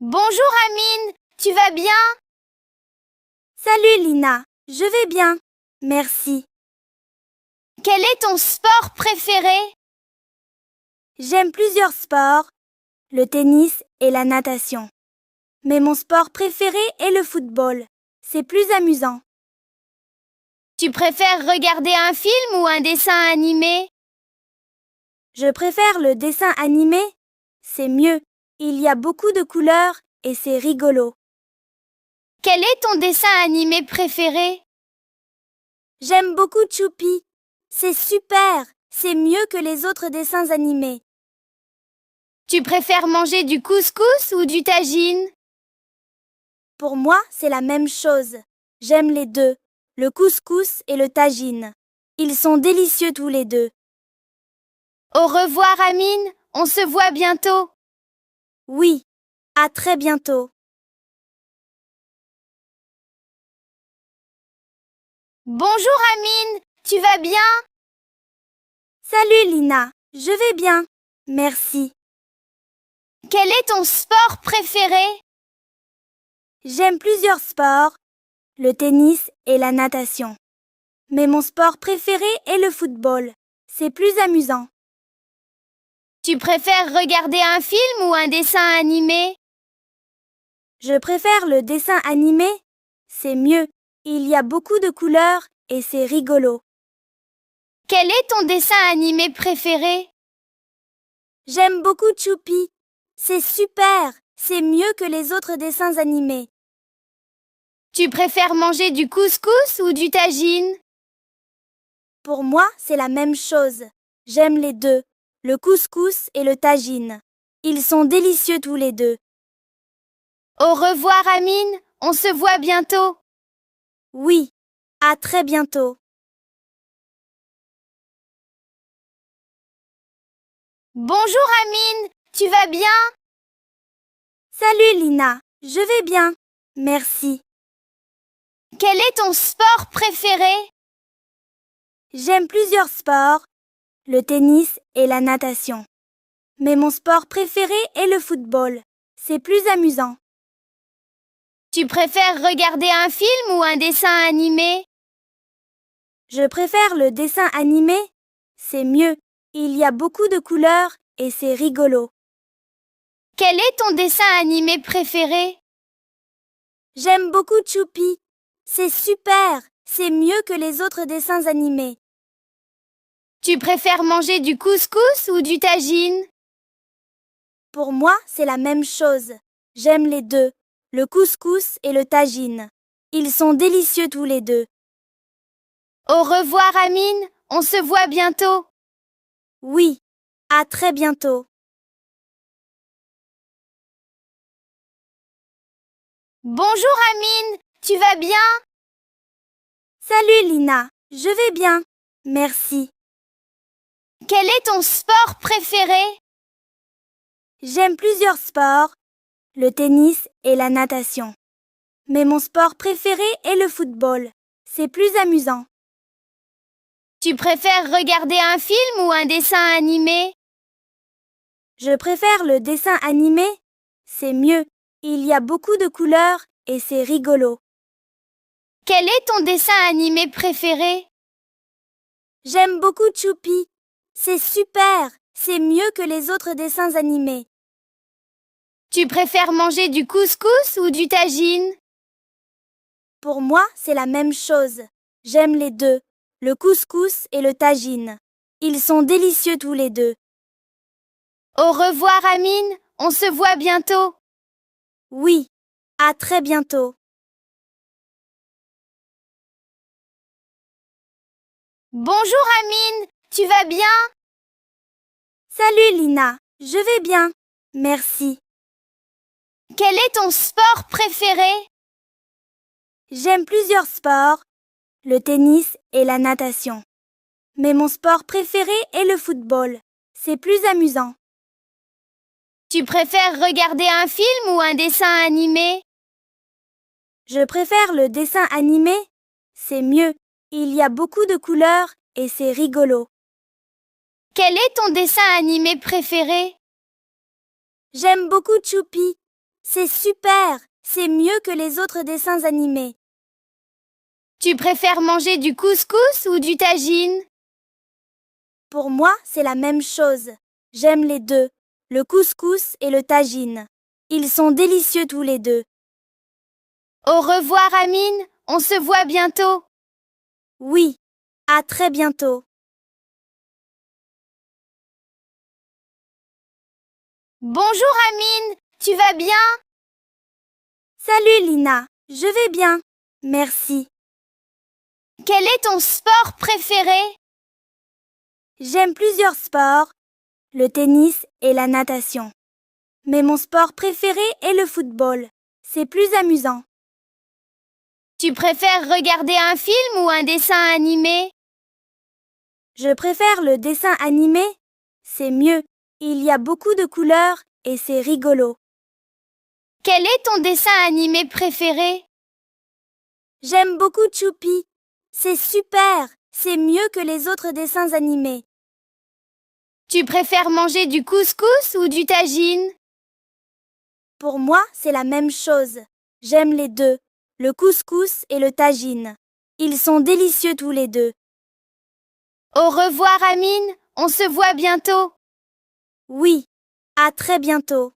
Bonjour Amine, tu vas bien? Salut Lina, je vais bien, merci. Quel est ton sport préféré? J'aime plusieurs sports, le tennis et la natation. Mais mon sport préféré est le football. C'est plus amusant. Tu préfères regarder un film ou un dessin animé? Je préfère le dessin animé. C'est mieux. Il y a beaucoup de couleurs et c'est rigolo. Quel est ton dessin animé préféré? J'aime beaucoup Choupi. C'est super. C'est mieux que les autres dessins animés. Tu préfères manger du couscous ou du tagine? Pour moi, c'est la même chose. J'aime les deux, le couscous et le tagine. Ils sont délicieux tous les deux. Au revoir Amine, on se voit bientôt. Oui, à très bientôt. Bonjour Amine, tu vas bien? Salut Lina, je vais bien, merci. Quel est ton sport préféré? J'aime plusieurs sports, le tennis et la natation. Mais mon sport préféré est le football. C'est plus amusant. Tu préfères regarder un film ou un dessin animé? Je préfère le dessin animé. C'est mieux. Il y a beaucoup de couleurs et c'est rigolo. Quel est ton dessin animé préféré? J'aime beaucoup Choupi. C'est super. C'est mieux que les autres dessins animés. Tu préfères manger du couscous ou du tagine? Pour moi, c'est la même chose. J'aime les deux, le couscous et le tagine. Ils sont délicieux tous les deux. Au revoir Amine, on se voit bientôt. Oui, à très bientôt. Bonjour Amine, tu vas bien? Salut Lina, je vais bien, merci. Quel est ton sport préféré? J'aime plusieurs sports, le tennis et la natation. Mais mon sport préféré est le football. C'est plus amusant. Tu préfères regarder un film ou un dessin animé? Je préfère le dessin animé. C'est mieux. Il y a beaucoup de couleurs et c'est rigolo. Quel est ton dessin animé préféré? J'aime beaucoup Choupi. C'est super. C'est mieux que les autres dessins animés. Tu préfères manger du couscous ou du tagine? Pour moi, c'est la même chose. J'aime les deux, le couscous et le tagine. Ils sont délicieux tous les deux. Au revoir Amine, on se voit bientôt. Oui, à très bientôt. Bonjour Amine, tu vas bien? Salut Lina, je vais bien, merci. Quel est ton sport préféré? J'aime plusieurs sports, le tennis et la natation. Mais mon sport préféré est le football. C'est plus amusant. Tu préfères regarder un film ou un dessin animé? Je préfère le dessin animé. C'est mieux. Il y a beaucoup de couleurs et c'est rigolo. Quel est ton dessin animé préféré? J'aime beaucoup Choupi. C'est super. C'est mieux que les autres dessins animés. Tu préfères manger du couscous ou du tagine? Pour moi, c'est la même chose. J'aime les deux, le couscous et le tagine. Ils sont délicieux tous les deux. Au revoir Amine, on se voit bientôt. Oui, à très bientôt. Bonjour Amine, tu vas bien? Salut Lina, je vais bien, merci. Quel est ton sport préféré? J'aime plusieurs sports, le tennis et la natation. Mais mon sport préféré est le football. C'est plus amusant. Tu préfères regarder un film ou un dessin animé? Je préfère le dessin animé. C'est mieux. Il y a beaucoup de couleurs et c'est rigolo. Quel est ton dessin animé préféré? J'aime beaucoup Choupi. C'est super! C'est mieux que les autres dessins animés. Tu préfères manger du couscous ou du tagine? Pour moi, c'est la même chose. J'aime les deux, le couscous et le tagine. Ils sont délicieux tous les deux. Au revoir, Amine. On se voit bientôt. Oui, à très bientôt. Bonjour, Amine. Tu vas bien? Salut Lina, je vais bien. Merci. Quel est ton sport préféré? J'aime plusieurs sports, le tennis et la natation. Mais mon sport préféré est le football. C'est plus amusant. Tu préfères regarder un film ou un dessin animé? Je préfère le dessin animé. C'est mieux. Il y a beaucoup de couleurs et c'est rigolo. Quel est ton dessin animé préféré? J'aime beaucoup Choupi. C'est super. C'est mieux que les autres dessins animés. Tu préfères manger du couscous ou du tagine? Pour moi, c'est la même chose. J'aime les deux, le couscous et le tagine. Ils sont délicieux tous les deux. Au revoir, Amine. On se voit bientôt. Oui, à très bientôt.